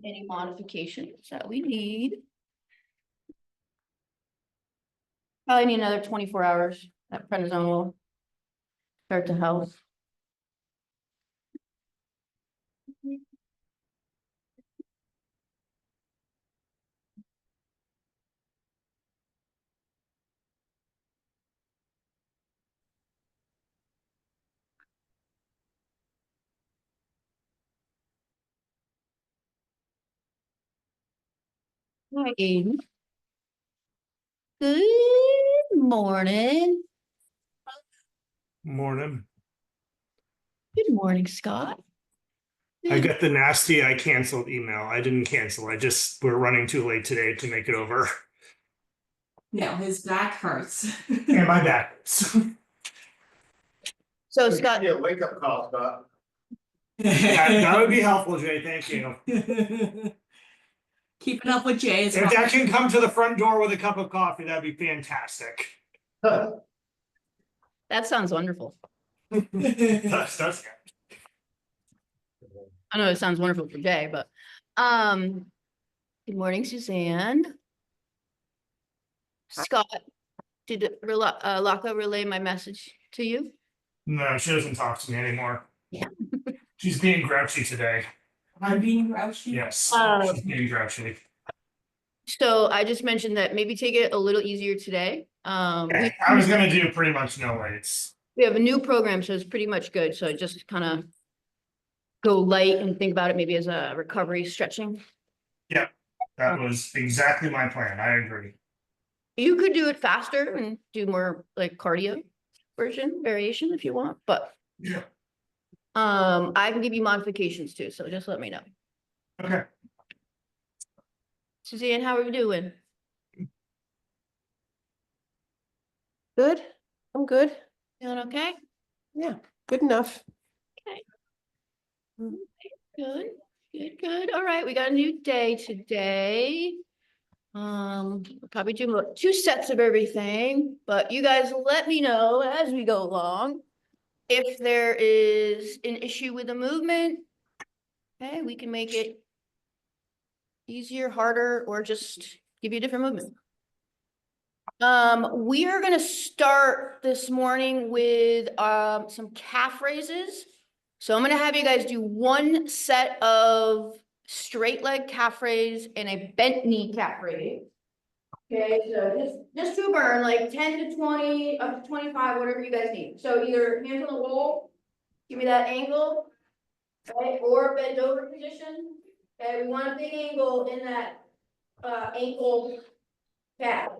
any modifications that we need. Probably need another 24 hours. That prednisone will start to help. Hi, Aiden. Good morning. Morning. Good morning, Scott. I got the nasty I canceled email. I didn't cancel. We're running too late today to make it over. No, his back hurts. And my back. So Scott, Yeah, wake up call, Scott. That would be helpful, Jay. Thank you. Keeping up with Jay is If that can come to the front door with a cup of coffee, that'd be fantastic. that sounds wonderful. That's I know it sounds wonderful for Jay, but good morning, Suzanne. Scott, did Laka relay my message to you? No, she doesn't talk to me anymore. Yeah. She's being grouchy today. I'm being grouchy. Yes, Oh. she's being grouchy. So I just mentioned that maybe take it a little easier today. I was gonna do pretty much no weights. We have a new program, so it's pretty much good. So just kind of go light and think about it maybe as a recovery stretching. That was exactly my plan. I agree. You could do it faster and do more like cardio variation if you want, but Yeah. I can give you modifications too, so just let me know. Okay. Suzanne, how are you doing? Good? I'm good. Doing okay? Yeah, good enough. Good, good. All right, we got a new day today. We'll probably do 2 sets of everything, but you guys let me know as we go along. If there is an issue with the movement, okay, we can make it easier, harder, or just give you a different movement. We are gonna start this morning with some calf raises. So I'm gonna have you guys do 1 set of straight leg calf raise and a bent knee calf raise. Okay, so just to burn like 10 to 20, up to 25, whatever you guys need. So either hands on the wall, give me that angle, right, or bend over position. Okay, we want a big angle in that ankle calf.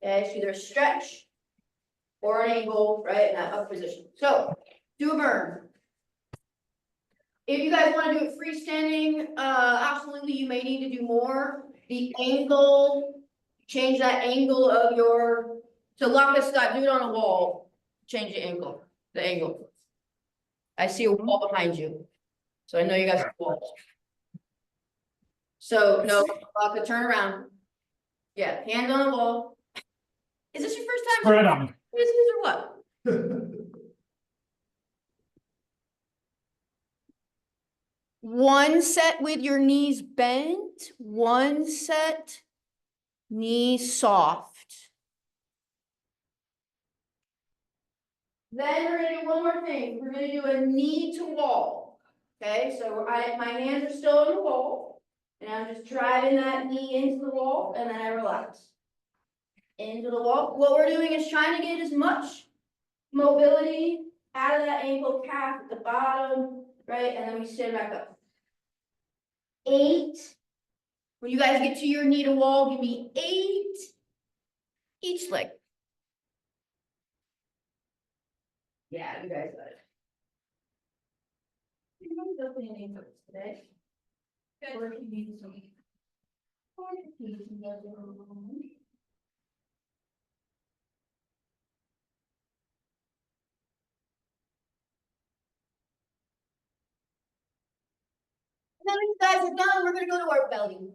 Okay, so either a stretch or an angle, right, in that up position. So do a burn. If you guys want to do it freestanding, absolutely, you may need to do more. The angle, change that angle of your, so Laka Scott, do it on a wall. Change the angle, I see a wall behind you. So I know you guys have walls. So no, Laka, turn around. Yeah, hand on the wall. Is this your first time? Right on. This is or what? One set with your knees bent, 1 set knees soft. Then we're gonna do one more thing. We're gonna do a knee to wall. Okay, so my hands are still on the wall. And I'm just driving that knee into the wall and then I relax. Into the wall. What we're doing is trying to get as much mobility out of that ankle calf at the bottom, right? And then we stand back up. 8. When you guys get to your knee to wall, give me 8 each leg. Yeah, you guys got it. Today. Or if you need some. Then when you guys are done, we're gonna go to our belly.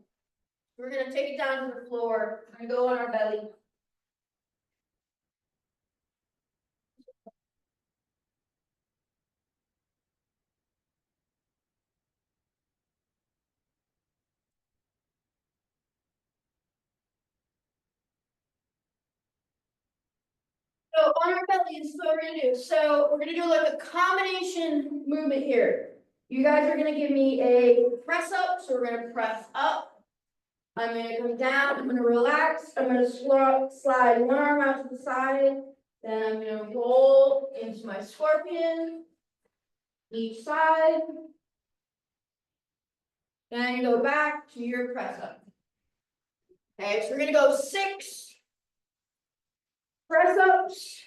We're gonna take it down to the floor. We're gonna go on our belly. on our belly, this is what we're gonna do. So we're gonna do like a combination movement here. You guys are gonna give me a press up, so we're gonna press up. I'm gonna come down, I'm gonna relax, I'm gonna slide one arm out to the side. Then I'm gonna roll into my scorpion. Each side. And go back to your press up. Okay, so we're gonna go 6 press ups.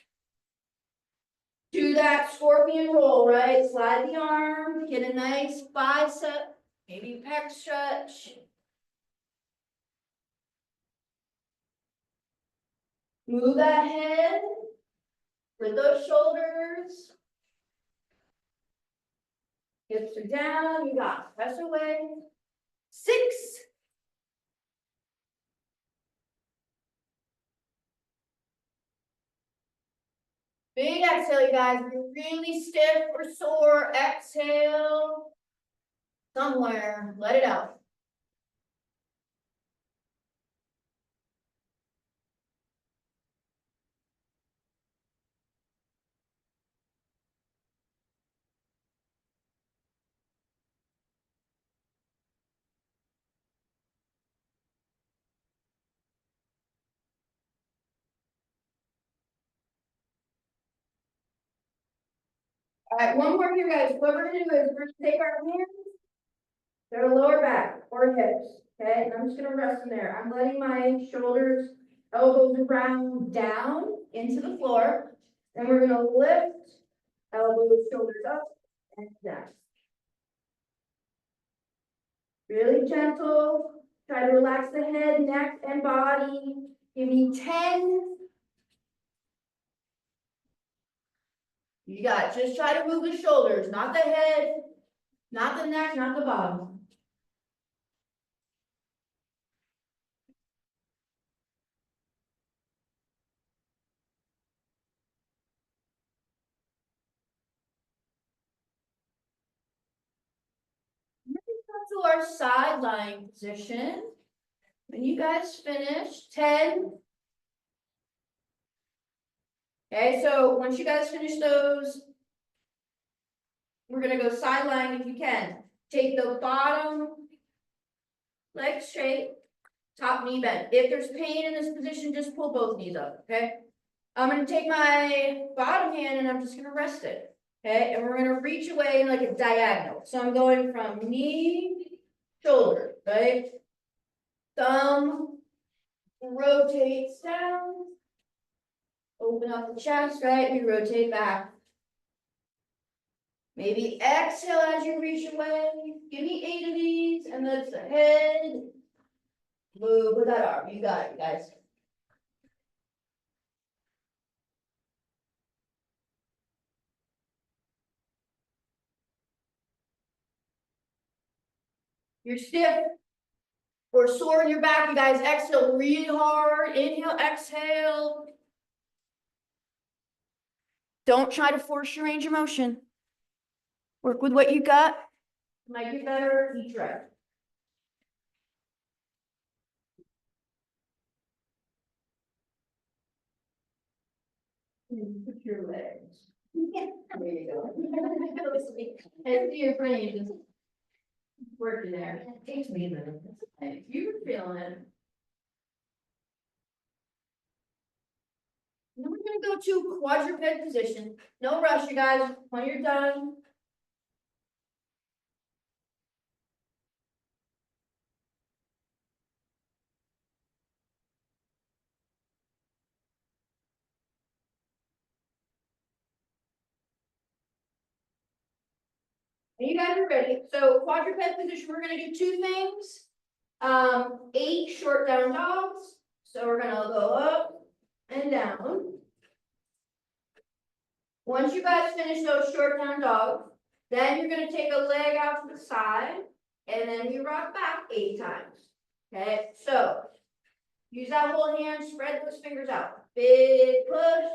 Do that scorpion roll, right? Slide the arm, get a nice bicep, maybe pec stretch. Move that head with those shoulders. Hips are down, you got it. Press away. 6. Big exhale, you guys. If you're really stiff or sore, exhale somewhere. Let it out. All right, one more here, guys. What we're gonna do is we're gonna take our hands, their lower back or hips, okay? And I'm just gonna rest them there. I'm letting my shoulders, elbows around down into the floor. Then we're gonna lift, elbows, shoulders up and down. Really gentle. Try to relax the head, neck, and body. Give me 10. You got it. Just try to move the shoulders, not the head, not the neck, not the bottom. To our side lying position. When you guys finish, 10. Okay, so once you guys finish those, we're gonna go side lying if you can. Take the bottom leg straight, top knee bent. If there's pain in this position, just pull both knees up, okay? I'm gonna take my bottom hand and I'm just gonna rest it, okay? And we're gonna reach away in like a diagonal. So I'm going from knee, shoulder, right? Thumb rotates down. Open up the chest, right? We rotate back. Maybe exhale as you reach away. Give me 8 of these, and that's the head. Move with that arm. You got it, guys. You're stiff or sore in your back, you guys. Exhale really hard. Inhale, exhale. Don't try to force your range of motion. Work with what you got. Might get better each rep. Put your legs. There you go. And see your brain just working there. It takes me a minute. You were feeling it. Now we're gonna go to quadruped position. No rush, you guys. When you're done. And you guys are ready. So quadruped position, we're gonna do 2 things. 8 short down dogs. So we're gonna go up and down. Once you guys finish those short down dogs, then you're gonna take a leg out to the side, and then we rock back 8 times. Okay, so use that whole hand, spread those fingers out. Big push.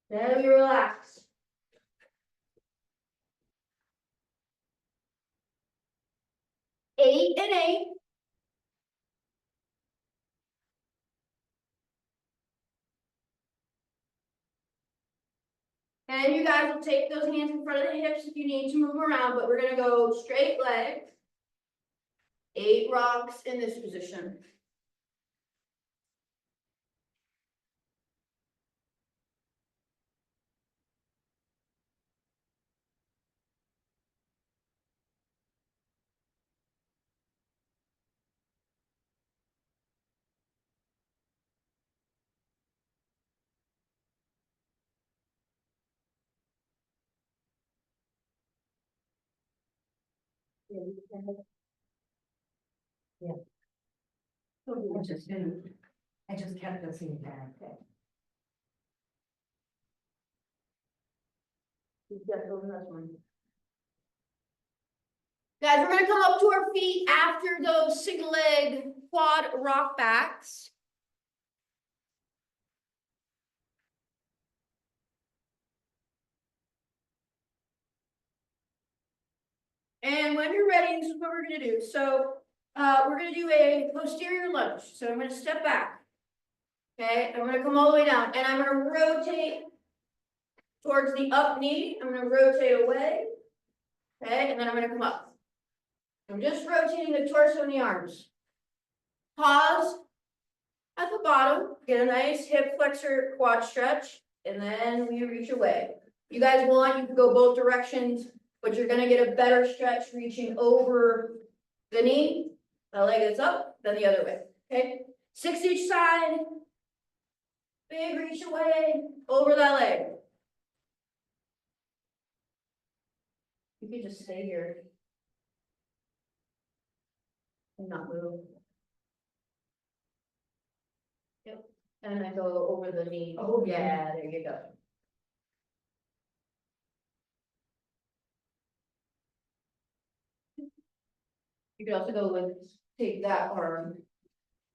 Then we relax. 8 and 8. And you guys will take those hands in front of the hips if you need to move around, but we're gonna go straight leg. 8 rocks in this position. I just kept this in there. Guys, we're gonna come up to our feet after those single leg quad rock backs. And when you're ready, this is what we're gonna do. So, we're gonna do a posterior lunge. So I'm gonna step back. Okay, I'm gonna come all the way down and I'm gonna rotate towards the up knee. I'm gonna rotate away. Okay, and then I'm gonna come up. I'm just rotating the torso and the arms. Pause at the bottom, get a nice hip flexor quad stretch, and then we reach away. You guys want, you can go both directions, but you're gonna get a better stretch reaching over the knee, the leg that's up, then the other way, okay? 6 each side. Big reach away, over that leg. You could just stay here. And not move. Yep, and then go over the knee. Oh, yeah, there you go. You could also go and take that arm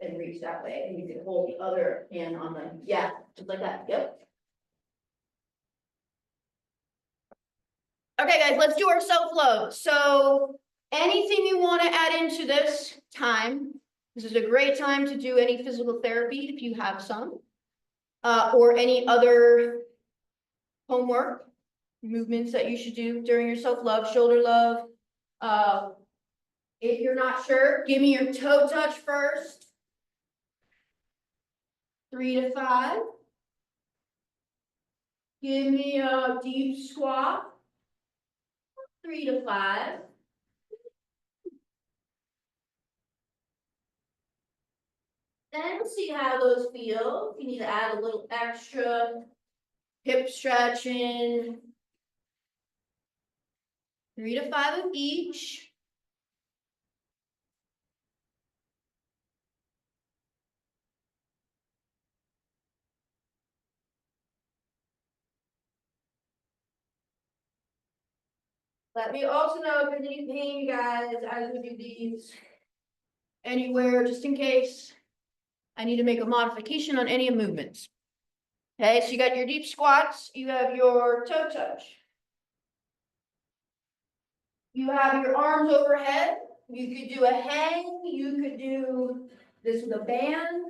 and reach that way, and you can hold the other hand on the, yeah, just like that, yep. Okay, guys, let's do our self-love. So anything you want to add into this time, this is a great time to do any physical therapy if you have some, or any other homework, movements that you should do during your self-love, shoulder love. If you're not sure, give me your toe touch first. 3 to 5. Give me a deep squat. 3 to 5. And see how those feel. If you need to add a little extra hip stretching. 3 to 5 of each. Let me also know if there's any pain, you guys, as we do these. Anywhere, just in case. I need to make a modification on any movements. Okay, so you got your deep squats, you have your toe touch. You have your arms overhead. You could do a hang, you could do this with a band.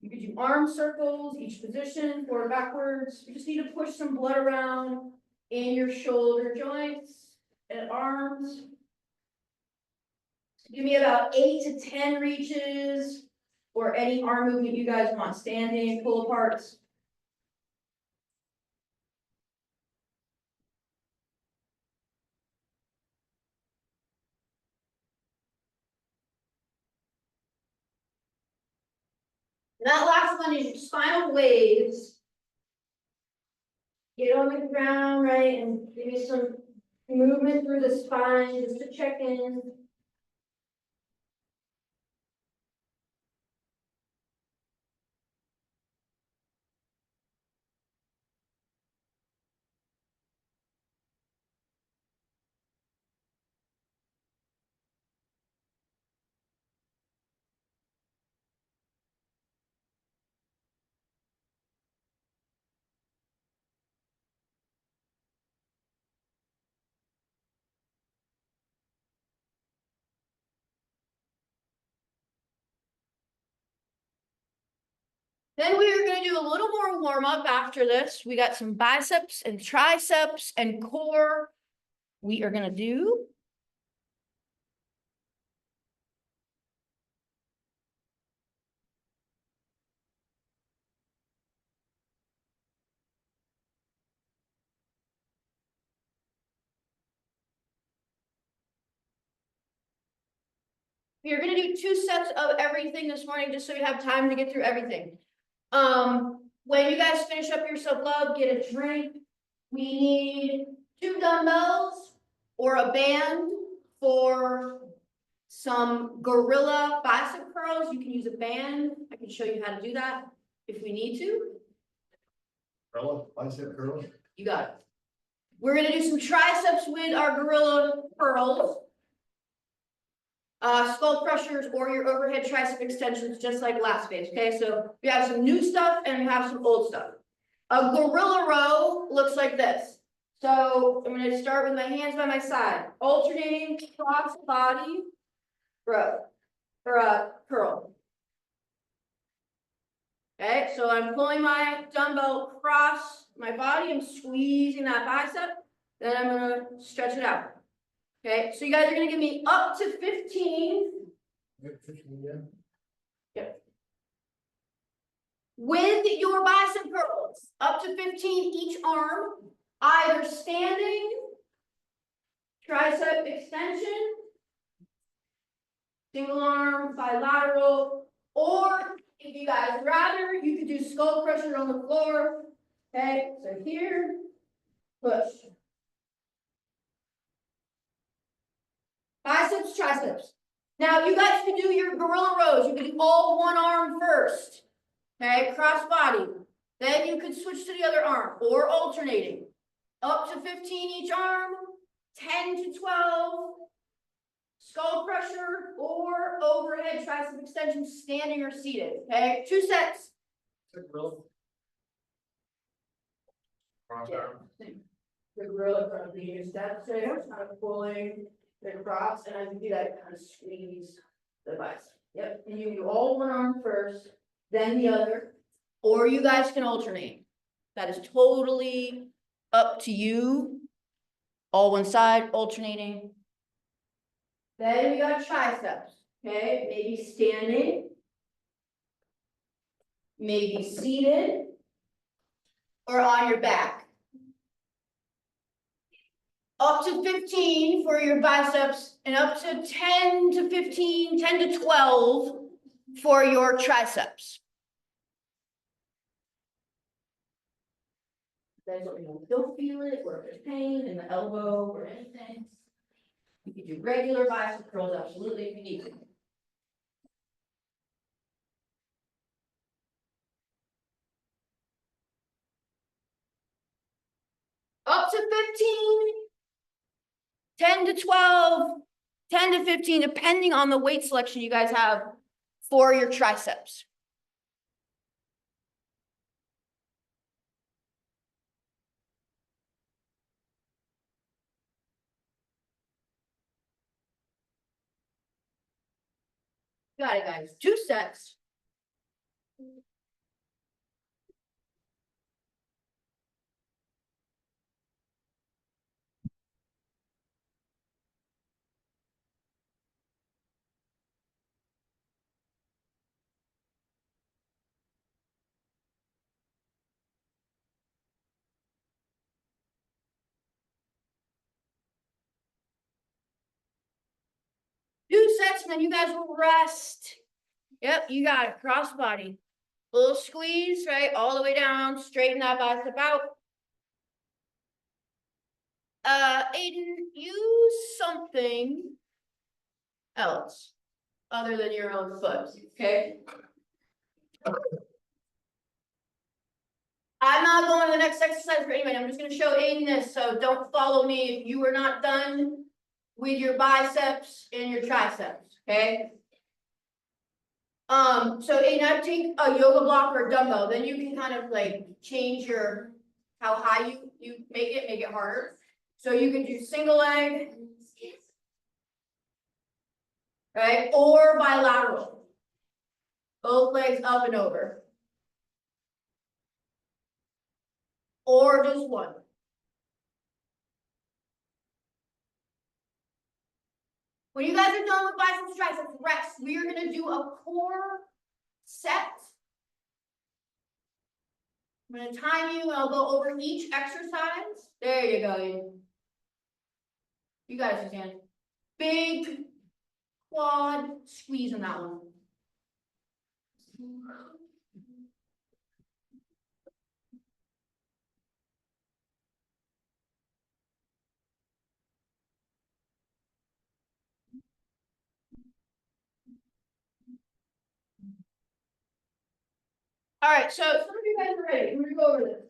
You could do arm circles, each position, forward, backwards. You just need to push some blood around in your shoulder joints and arms. Give me about 8 to 10 reaches or any arm movement you guys want, standing, pull aparts. That last one is your spinal waves. Get on the ground, right, and give me some movement through the spine just to check in. Then we are gonna do a little more warm up after this. We got some biceps and triceps and core. We are gonna do. You're gonna do 2 sets of everything this morning, just so you have time to get through everything. When you guys finish up your self-love, get a drink. We need 2 dumbbells or a band for some gorilla bicep curls. You can use a band. I can show you how to do that if we need to. Bicep curl. You got it. We're gonna do some triceps with our gorilla curls. Skull crushers or your overhead tricep extensions, just like last phase, okay? So we have some new stuff and we have some old stuff. A gorilla row looks like this. So I'm gonna start with my hands by my side, alternating cross body row, or curl. Okay, so I'm pulling my dumbbell across my body, I'm squeezing that bicep, then I'm gonna stretch it out. Okay, so you guys are gonna give me up to 15 with your bicep curls, up to 15 each arm, either standing, tricep extension, single arm, bilateral, or if you guys rather, you could do skull crusher on the floor. Okay, so here, push. Biceps, triceps. Now you guys can do your gorilla rows. You can do all one arm first. Okay, cross body. Then you could switch to the other arm or alternating. Up to 15 each arm, 10 to 12. Skull crusher or overhead tricep extension, standing or seated. Okay, 2 sets. The gorilla front being your steps there, kind of pulling the cross, and as you do that, kind of squeeze the bicep. Yep, and you do all one arm first, then the other, or you guys can alternate. That is totally up to you. All one side, alternating. Then we got triceps, okay, maybe standing, maybe seated, or on your back. Up to 15 for your biceps and up to 10 to 15, 10 to 12 for your triceps. Guys, let me know if you don't feel it, or if there's pain in the elbow or anything. You can do regular bicep curls, absolutely, if you need to. Up to 15. 10 to 12, 10 to 15, depending on the weight selection you guys have for your triceps. Got it, guys. 2 sets. Two sets, and then you guys will rest. Yep, you got it. Cross body. Little squeeze, right? All the way down. Straighten that bicep out. Aiden, use something else other than your own foot, okay? I'm not going to the next exercise for anybody. I'm just gonna show Aiden this, so don't follow me if you are not done with your biceps and your triceps, okay? So Aiden, I take a yoga block or a dumbbell, then you can kind of like change your, how high you make it harder. So you can do single leg, right, or bilateral. Both legs up and over. or just one? When you guys are done with biceps, triceps, rest, we are gonna do a core set. I'm gonna time you and I'll go over each exercise. There you go. You got it, Suzanne. Big quad squeeze on that one. All right, so some of you guys are ready. I'm gonna go over this.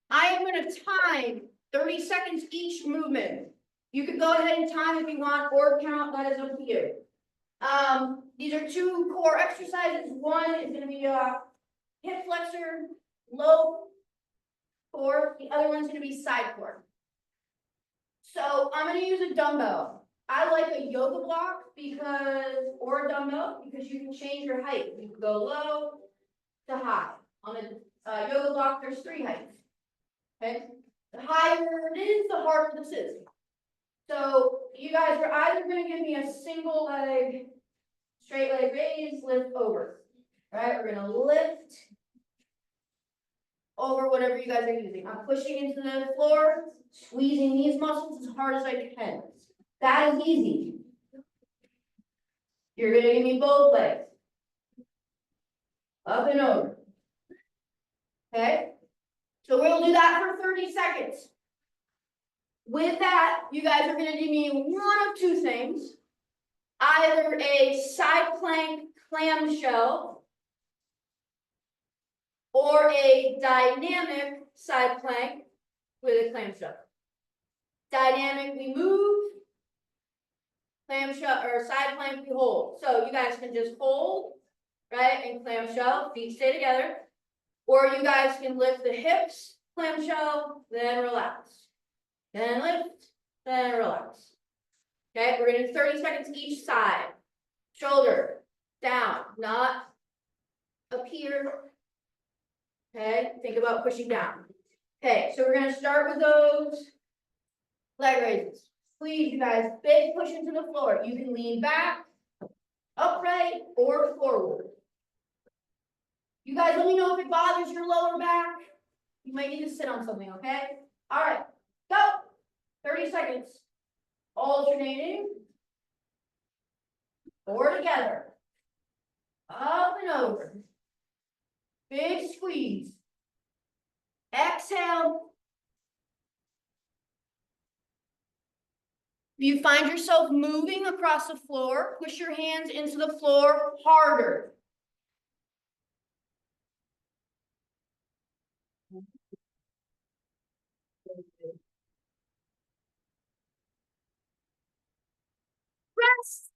I am gonna time 30 seconds each movement. You can go ahead and time if you want or count, that is up to you. These are two core exercises. One is gonna be hip flexor, low core. The other one's gonna be side core. So I'm gonna use a dumbbell. I like a yoga block or a dumbbell because you can change your height. You can go low to high. On a yoga block, there's 3 heights. Okay, the higher it is, the harder this is. So you guys are either gonna give me a single leg, straight leg raise, lift over. All right, we're gonna lift over whatever you guys are using. I'm pushing into the floor, squeezing these muscles as hard as I can. That is easy. You're gonna give me both legs. Up and over. Okay? So we'll do that for 30 seconds. With that, you guys are gonna do me one of 2 things. Either a side plank clamshell or a dynamic side plank with a clamshell. Dynamic, we move. Clamshell or side plank, we hold. So you guys can just hold, right, and clamshell, feet stay together. Or you guys can lift the hips, clamshell, then relax. Then lift, then relax. Okay, we're gonna do 30 seconds each side. Shoulder, down, not up here. Okay, think about pushing down. Okay, so we're gonna start with those leg raises. Please, you guys, big push into the floor. You can lean back, upright, or forward. You guys let me know if it bothers your lower back. You might need to sit on something, okay? All right, go. 30 seconds. Alternating. 4 together. Up and over. Big squeeze. Exhale. If you find yourself moving across the floor, push your hands into the floor harder. Rest.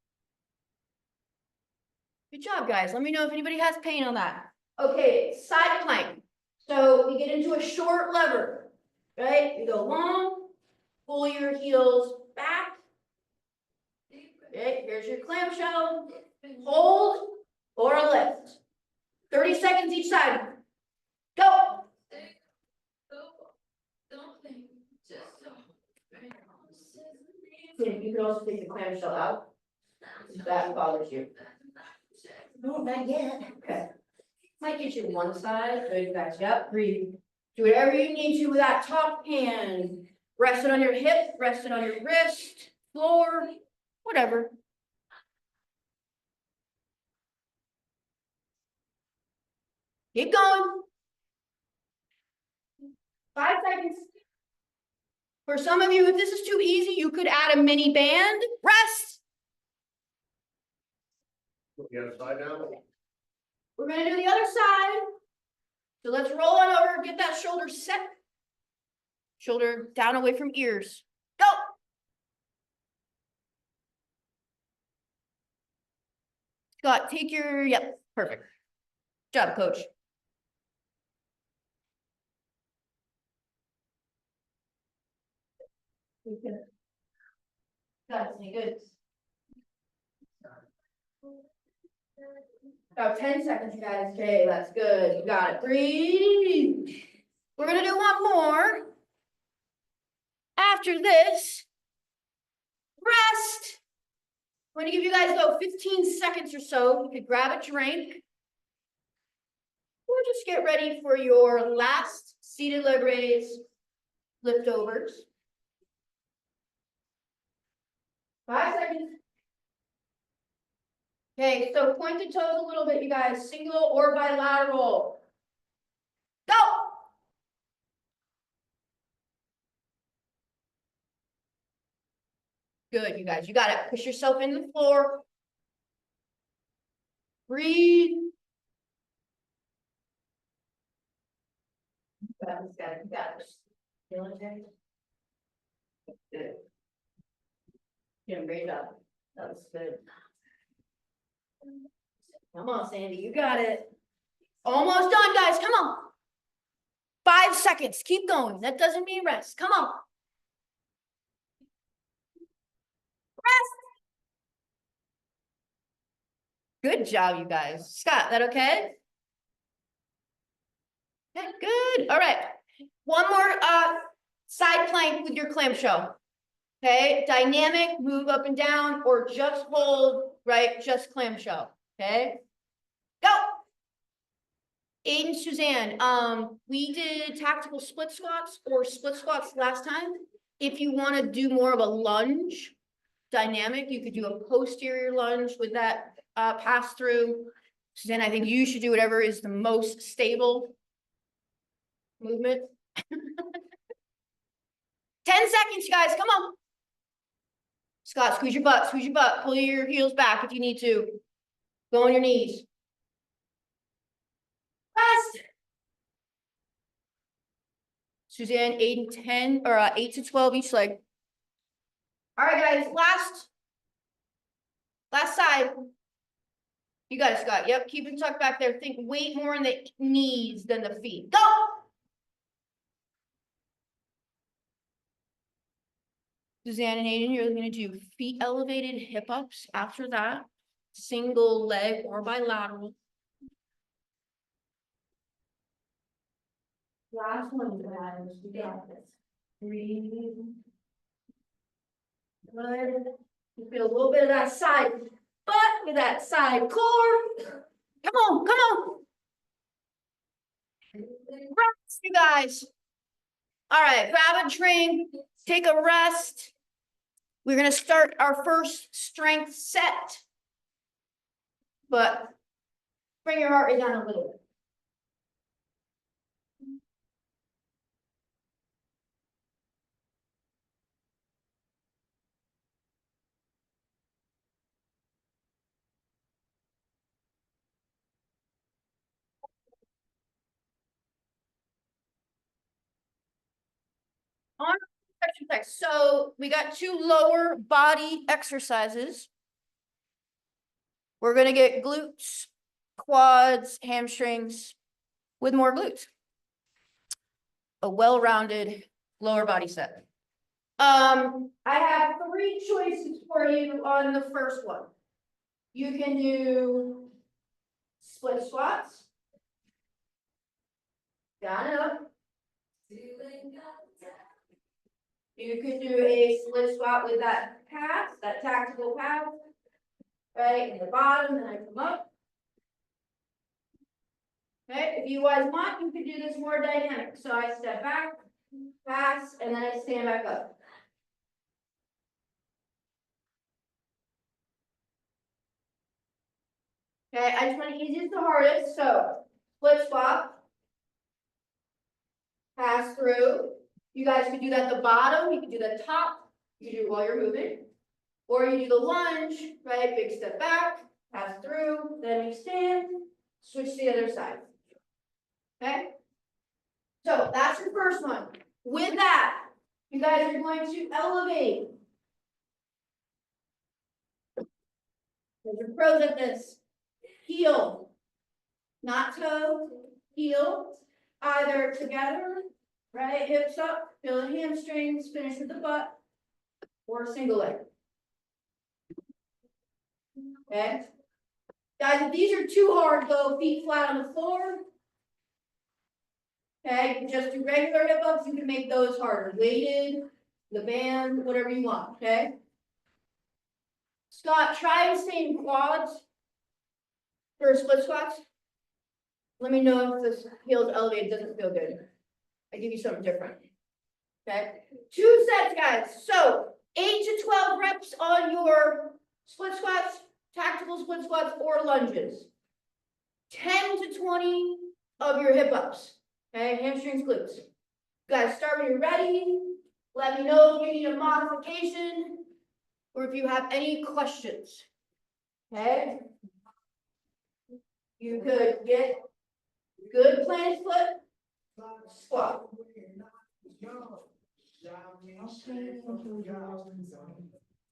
Good job, guys. Let me know if anybody has pain on that. Okay, side plank. So we get into a short lever, right? You go long, pull your heels back. Okay, here's your clamshell. Hold or a lift. 30 seconds each side. Go. You can also take the clamshell out if that bothers you. No, not yet. Okay. Might get you one side, good guys, yep, breathe. Do whatever you need to with that top hand. Rest it on your hip, rest it on your wrist, floor, whatever. Keep going. 5 seconds. For some of you, if this is too easy, you could add a mini band. Rest. The other side now? We're gonna do the other side. So let's roll on over, get that shoulder set. Shoulder down away from ears. Go. Scott, take your, yep, perfect. Good job, coach. Got it, good. About 10 seconds, you guys. Okay, that's good. You got it. Breathe. We're gonna do one more. After this, rest. I'm gonna give you guys about 15 seconds or so. You could grab a drink. Or just get ready for your last seated leg raise liftovers. 5 seconds. Okay, so point the toes a little bit, you guys, single or bilateral. Go! Good, you guys, you got it. Push yourself into the floor. Breathe. Got this. Feeling okay? Good. Yeah, raise up. That was good. Come on, Sandy, you got it. Almost done, guys, come on. 5 seconds, keep going. That doesn't mean rest, come on. Rest. Good job, you guys. Scott, that okay? Okay, good, all right. One more, side plank with your clamshell. Okay, dynamic, move up and down, or just hold, right, just clamshell, okay? Go! Aiden, Suzanne, we did tactical split squats or split squats last time. If you want to do more of a lunge dynamic, you could do a posterior lunge with that pass through. Suzanne, I think you should do whatever is the most stable movement. 10 seconds, you guys, come on. Scott, squeeze your butt, pull your heels back if you need to. Go on your knees. Rest. Suzanne, 8 and 10, or 8 to 12 each leg. All right, guys, last side. You got it, Scott. Yep, keep it tucked back there. Think weight more in the knees than the feet. Go! Suzanne and Aiden, you're gonna do feet elevated hip ups after that. Single leg or bilateral. Last one, guys. You got this. Breathe. Good. You feel a little bit of that side butt with that side core. Come on, come on. Rest, you guys. All right, grab a drink, take a rest. We're gonna start our first strength set. But bring your heart rate down a little bit. On exercise, so we got 2 lower body exercises. We're gonna get glutes, quads, hamstrings with more glutes. A well-rounded lower body set. I have 3 choices for you on the first one. You can do split squats. Got it up. You could do a split squat with that pass, that tactical pass. Right, in the bottom, then I come up. Okay, if you guys want, you could do this more dynamic. So I step back, pass, and then I stand back up. Okay, I just want to easiest to hardest, so split squat. Pass through. You guys could do that at the bottom, you could do the top, you do it while you're moving. Or you do the lunge, right, big step back, pass through, then you stand, switch to the other side. Okay? So that's your first one. With that, you guys are going to elevate. There's your pros at this. Heel, not toe, heel, either together, right, hips up, feel the hamstrings, finish with the butt, or single leg. Okay? Guys, if these are too hard, go feet flat on the floor. Okay, you can just do regular hip ups, you can make those harder, weighted, the band, whatever you want, okay? Scott, try and stay in quads for split squats. Let me know if this feels elevated, doesn't feel good. I give you something different. Okay, 2 sets, guys. So 8 to 12 reps on your split squats, tactical split squats, or lunges. 10 to 20 of your hip ups. Okay, hamstrings, glutes. Guys, start when you're ready. Let me know if you need a modification or if you have any questions. Okay? You could get good planted foot, squat.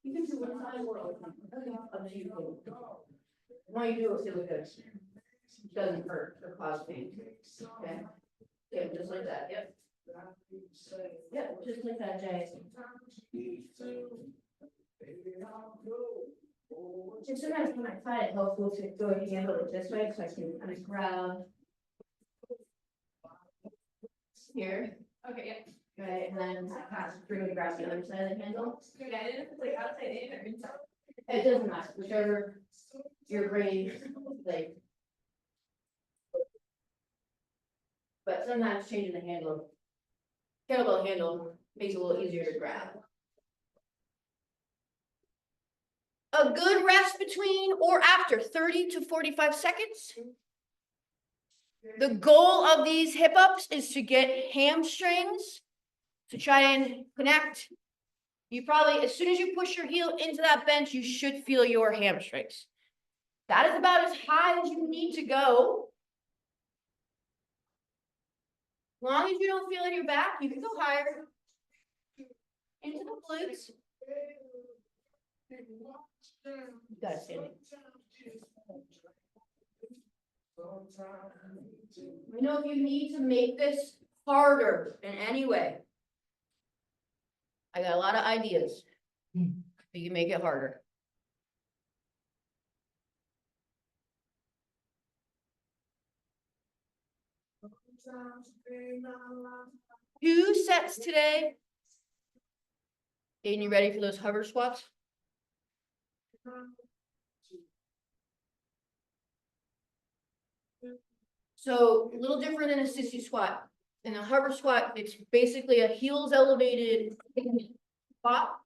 You can do one side or other. Up to you. Why you do it, feel good. Doesn't hurt or cause pain. Okay? Yeah, just like that, yep. Yep, just like that, Jay. And sometimes when I find it helpful to go and handle it this way, so I can kind of grab. Here. Okay, yeah. Right, and then pass through and grab the other side of the handle. Like outside in or inside. It doesn't matter, whichever your brain like. But sometimes changing the handle. Kettlebell handle makes it a little easier to grab. A good rest between or after 30 to 45 seconds. The goal of these hip ups is to get hamstrings to try and connect. You probably, as soon as you push your heel into that bench, you should feel your hamstrings. That is about as high as you need to go. As long as you don't feel in your back, you can go higher. Into the glutes. You gotta stand it. I know if you need to make this harder in any way. I got a lot of ideas. You can make it harder. Two sets today. Aiden, you ready for those hover squats? So a little different than a sissy squat. In a hover squat, it's basically a heels elevated squat,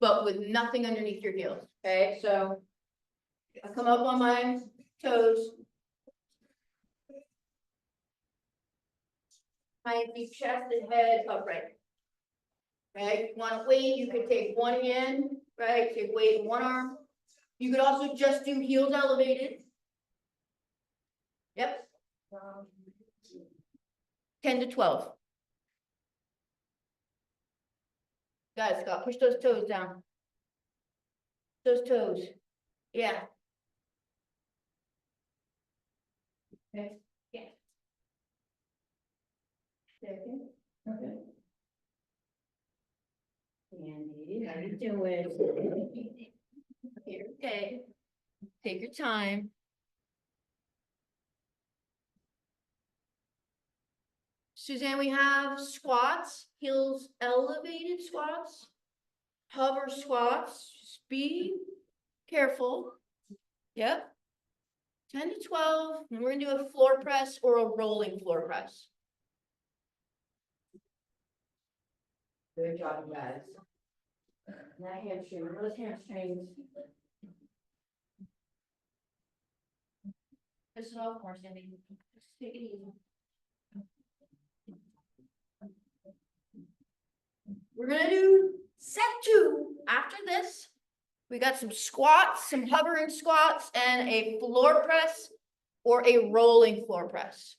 but with nothing underneath your heels. Okay, so I come up on my toes. My deep chest and head upright. Right, you want to weight, you could take one hand, right, take weight in one arm. You could also just do heels elevated. Yep. 10 to 12. Guys, Scott, push those toes down. Those toes. Yeah. Okay. Yeah. Second. Okay. Andy, how you doing? Here, okay. Take your time. Suzanne, we have squats, heels elevated squats, hover squats, just be careful. Yep. 10 to 12, and we're gonna do a floor press or a rolling floor press. Good job, you guys. That hamstring, those hamstrings. This is all more Sandy. Just take it easy. We're gonna do set 2 after this. We got some squats, some hovering squats, and a floor press or a rolling floor press.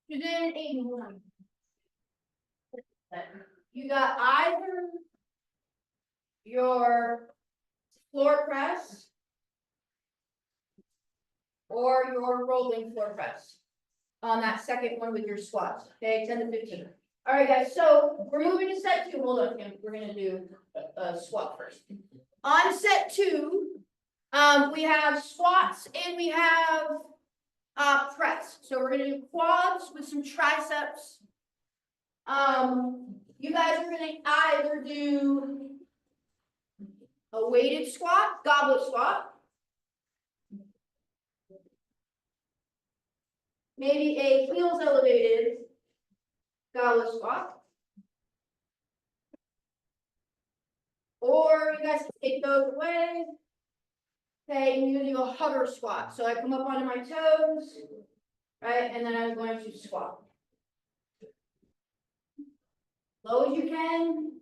Suzanne, Aiden, hold on. You got either your floor press or your rolling floor press on that second one with your squats, okay, 10 to 15. All right, guys, so we're moving to set 2. Hold on, Kim, we're gonna do a squat first. On set 2, we have squats and we have press. So we're gonna do quads with some triceps. You guys are gonna either do a weighted squat, goblet squat. Maybe a heels elevated goblet squat. Or you guys can take those away. Okay, and you do a hover squat. So I come up onto my toes, right? And then I'm going to squat. Low as you can.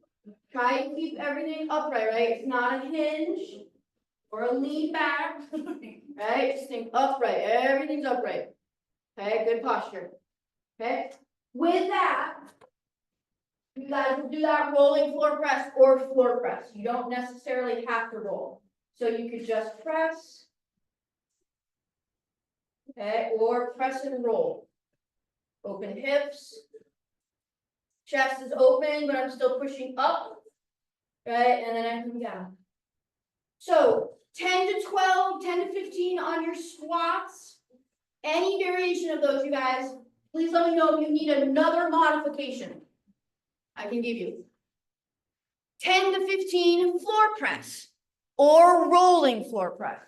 Try to keep everything upright, right? It's not a hinge or a lean back, right? Just think upright. Everything's upright. Okay, good posture. Okay, with that, you guys will do that rolling floor press or floor press. You don't necessarily have to roll. So you could just press. Okay, or press and roll. Open hips. Chest is open, but I'm still pushing up. Right, and then I come down. So 10 to 12, 10 to 15 on your squats. Any variation of those, you guys, please let me know if you need another modification. I can give you. 10 to 15 floor press or rolling floor press.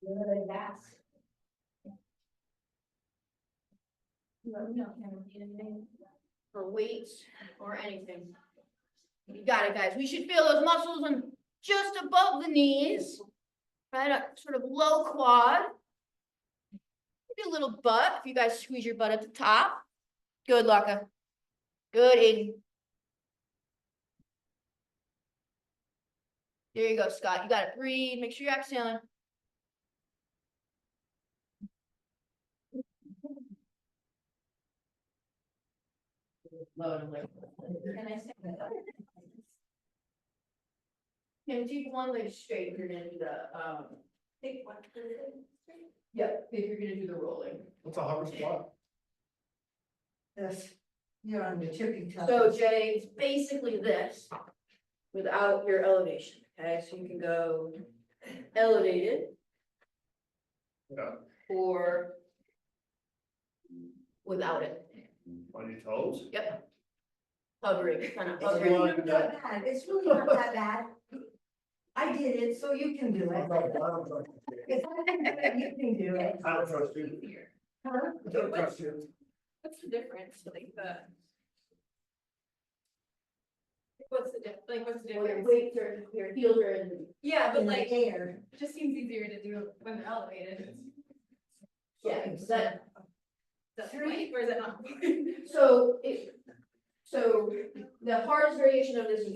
What did I ask? Let me know if you need anything for weights or anything. You got it, guys. We should feel those muscles on just above the knees. Right, a sort of low quad. Maybe a little butt, if you guys squeeze your butt at the top. Good, Laka. Good, Aiden. There you go, Scott. You got it. Breathe. Make sure you're exhaling. Low and lift. Can I say that? Can keep one leg straight if you're gonna do the, Take one. yeah, if you're gonna do the rolling. What's a hover squat? This, you're on the tippy toe. So Jay, it's basically this without your elevation, okay? So you can go elevated Yeah. or without it. On your toes? Yep. Hovering, kind of It's hovering. really not that bad, it's really not that bad. I did it, so you can do I it. don't trust you. If I can do it, you can do it. I don't trust you. Huh? I don't trust you. What's the difference, like what's the Or your difference? weights or your heels are in. Yeah, but In like, the air. it just seems easier to do when they're elevated. Yeah, Is that the point, or is it not? So the hardest variation of this is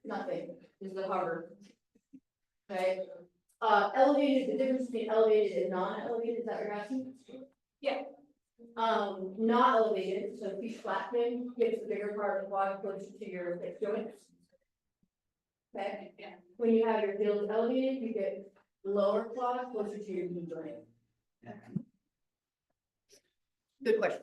nothing, is the hover. Okay, elevated, the difference between elevated and non-elevated, is that what you're asking? Yeah. Not elevated, so feet flattening, gives the bigger part of the quad closer to your hip joints. Okay, Yeah. when you have your heels elevated, you get lower quad closer to your knee joint. Good question.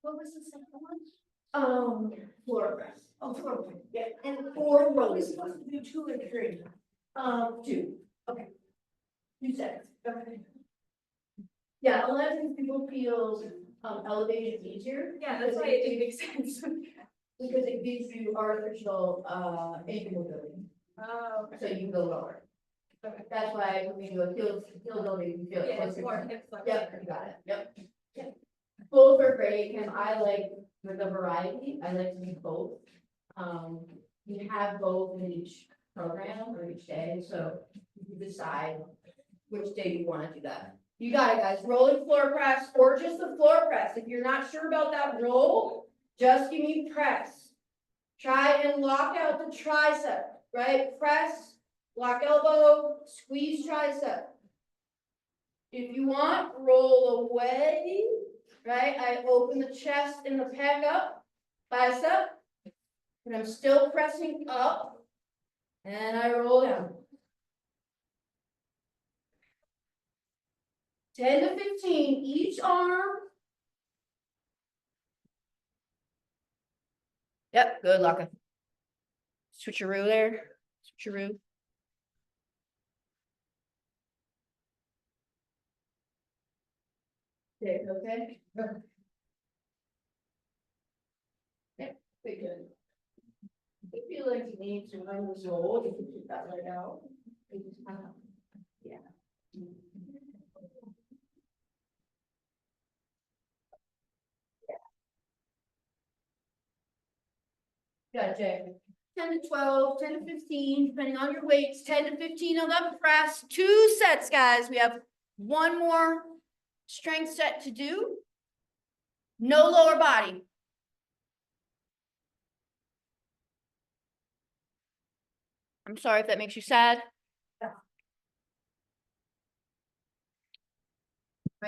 What was the second one? Floor press. Oh, floor press. Yeah, And or what rolling. was supposed to do 2 or 3? 2. Okay. 2 seconds. Okay. Yeah, a lot of times people feel elevated easier. Yeah, that's why it makes sense. Because it gives you artificial ankle mobility, Oh, so you can go lower. Okay. That's why when we do a heels elevated, you feel it Yeah, it's closer. more hip flexion. Yep, you got it, yep. Both are great, and I like the variety, I like to do both. You have both in each program or each day, so you can decide which day you wanna do that. You got it, guys, rolling floor press or just the floor press, if you're not sure about that roll, just give me press. Try and lock out the tricep, right, press, lock elbow, squeeze tricep. If you want, roll away, right? I open the chest and the pec up. bicep. And I'm still pressing up. And I roll down. 10 to 15 each arm. Yep, good luck. Switcheroo there, switcheroo. Okay, okay. Yeah, pretty good. I feel like you need to run this roll, you can keep that right out. Yeah. Yeah, Jay. 10 to 12, 10 to 15, depending on your weights, 10 to 15 on the press, 2 sets, guys. We have one more strength set to do. No lower body. I'm sorry if that makes you sad. I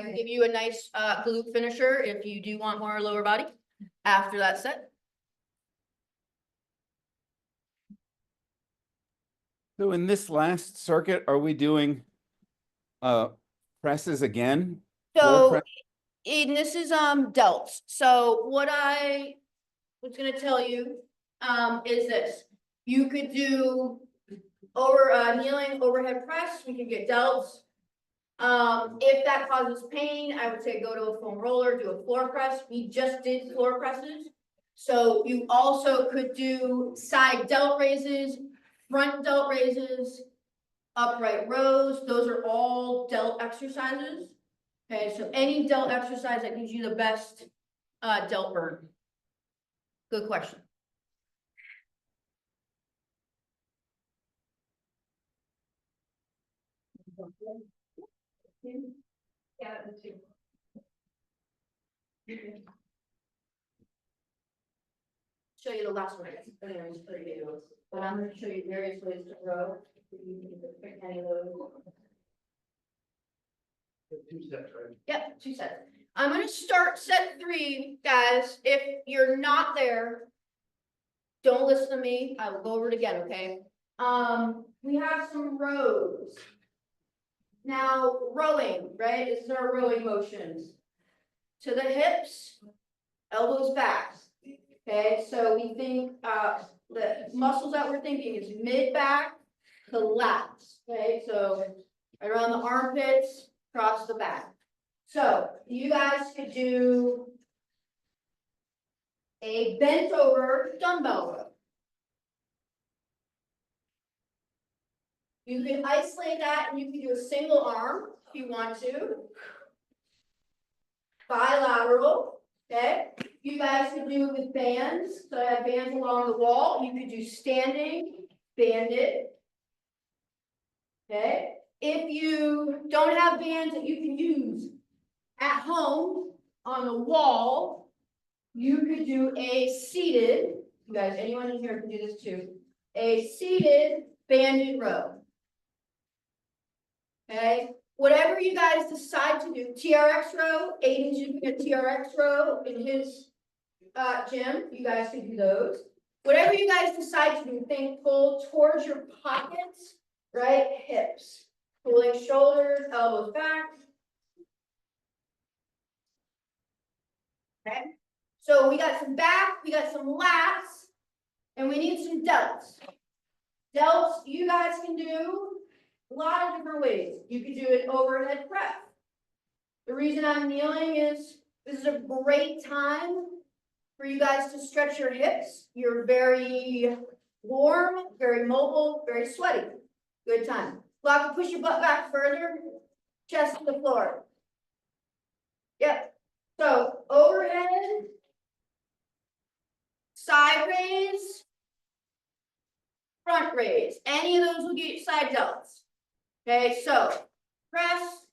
can give you a nice glute finisher if you do want more lower body after that set. So in this last circuit, are we doing presses again? So, press? and this is delts. So what I was gonna tell you is this. You could do over kneeling overhead press, we can get delts. If that causes pain, I would say go to a foam roller, do a floor press. We just did floor presses. So you also could do side delt raises, front delt raises, upright rows. Those are all delt exercises. Okay, so any delt exercise that gives you the best delt burn. Good question. Yeah, the two. Show you the last one. Anyways, for you. But I'm gonna show you various ways to row. You can pick any of those. 2 steps, right? Yep, 2 sets. I'm gonna start set 3, guys. If you're not there, don't listen to me. I will go over it again, okay? We have some rows. Now, rowing, right? This is our rowing motions. To the hips, elbows back. Okay, so we think the muscles that we're thinking is mid back to lats. Okay, so right around the armpits, across the back. So you guys could do a bent over dumbbell row. You can isolate that and you can do a single arm if you want to. Bilateral, okay? You guys can do it with bands. So I have bands along the wall. You could do standing, banded. Okay? If you don't have bands that you can use at home on the wall, you could do a seated, you guys, anyone in here can do this too, a seated banded row. Okay, whatever you guys decide to do, TRX row, Aiden's doing a TRX row in his gym, you guys can do those. Whatever you guys decide to do, think pull towards your pockets, right, hips, pulling shoulders, elbows back. Okay, so we got some back, we got some lats, and we need some delts. Delts, you guys can do a lot of different ways. You could do an overhead press. The reason I'm kneeling is this is a great time for you guys to stretch your hips. You're very warm, very mobile, very sweaty. Good time. Block and push your butt back further, chest to the floor. Yep. So overhead, side raise, front raise. Any of those will get you side delts. Okay, so press,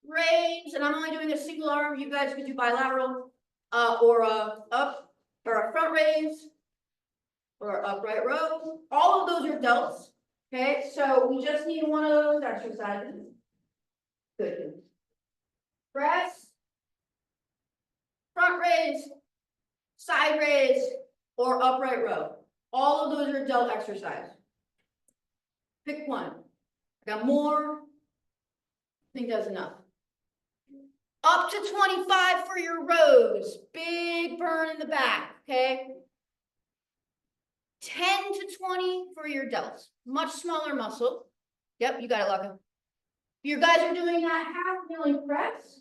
raise, and I'm only doing a single arm. You guys could do bilateral, or a up, or a front raise, or upright row. All of those are delts. Okay, so we just need one of those exercises. Good. Press, front raise, side raise, or upright row. All of those are delt exercise. Pick one. Got more? I think that's enough. Up to 25 for your rows. Big burn in the back, okay? 10 to 20 for your delts. Much smaller muscle. Yep, you got it, Locke. You guys are doing that half kneeling press.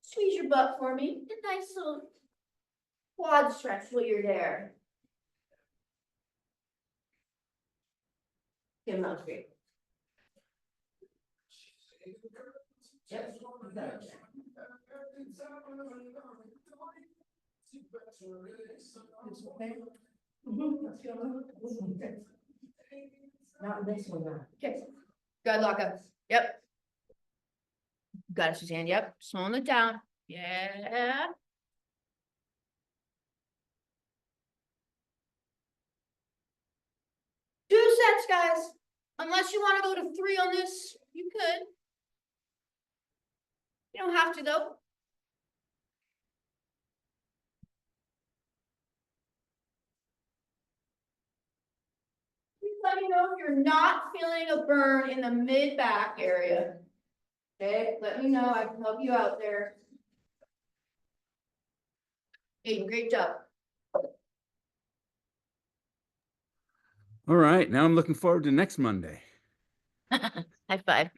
Squeeze your butt for me. A nice little quad stretch while you're there. Give them that straight. Yep. Not this one, no. Okay. Good, Locke. Yep. Got it, Suzanne. Yep. Slowing it down. Yeah. Two sets, guys. Unless you want to go to 3 on this, you could. You don't have to though. Please let me know if you're not feeling a burn in the mid back area. Okay, let me know. I can help you out there. Hey, great job. All right, now I'm looking forward to next Monday. High five.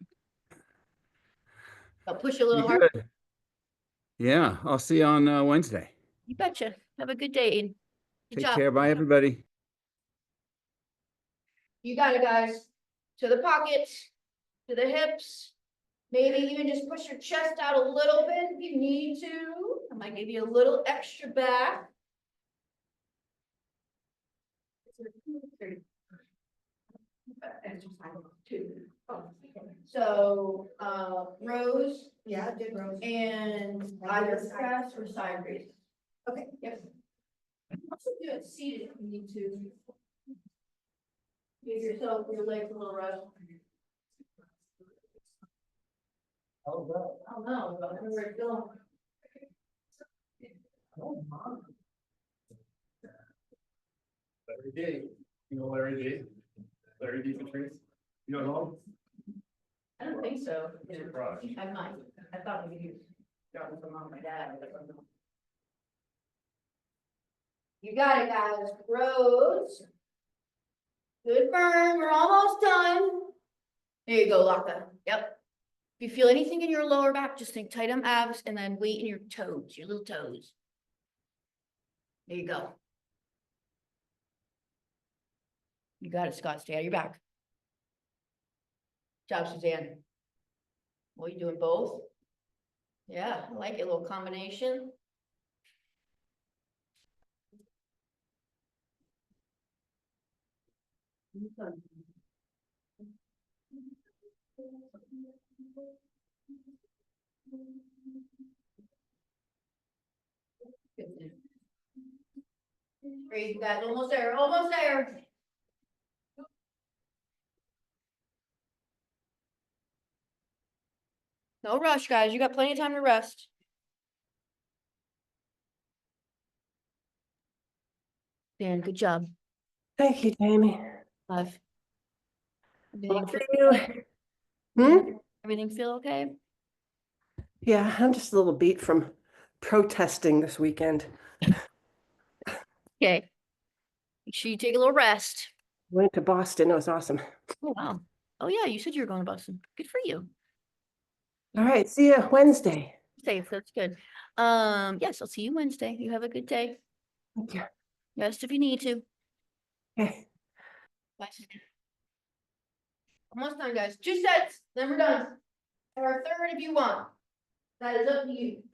I'll push you a Be little harder. good. Yeah, I'll see you on Wednesday. You betcha. Have a good day, Aiden. Good Take job. care. Bye, everybody. You got it, guys. To the pockets, to the hips. Maybe even just push your chest out a little bit if you need to. I might give you a little extra back. So, rows Yeah, I did Rose. and either press or side raise. Okay. Yep. Also do it seated if you need to. Give yourself your legs a little rest. Oh, well. I don't know, but where it's going. Larry D. You know Larry D? Larry D. Patrice? You don't know I don't think so. him? Surprise. I might. I thought maybe he was dropping from mom, my dad. I don't know. You got it, guys. Rows. Good burn. We're almost done. There you go, Locke. Yep. If you feel anything in your lower back, just think tight abs and then weight in your toes, your little toes. There you go. You got it, Scott. Stay on your back. Job, Suzanne. What, you doing both? Yeah, I like it, a little combination. Great, you guys, almost there, almost there. No rush, guys. You got plenty of time to rest. Dan, good job. Thank you, Jamie. 5. Well, for you. Hmm? Everything feel okay? Yeah, I'm just a little beat from protesting this weekend. Okay. Make sure you take a little rest. Went to Boston. It was awesome. Oh, wow. Oh, yeah, you said you were going to Boston. Good for you. All right, see you Wednesday. Safe, that's good. Yes, I'll see you Wednesday. You have a good day. Thank you. Rest if you need to. Okay. Bye. Almost done, guys. 2 sets, then we're done. Or a third if you want. That is up to you.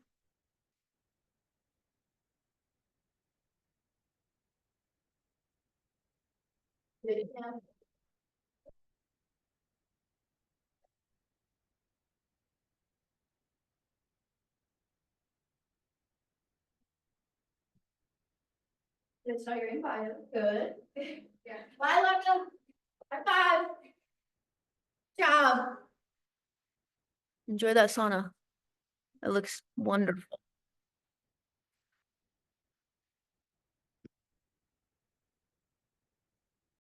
Ready now? Good, so you're in bio. Good. Yeah. Bye, Locke. High five. Job. Enjoy that sauna. It looks wonderful.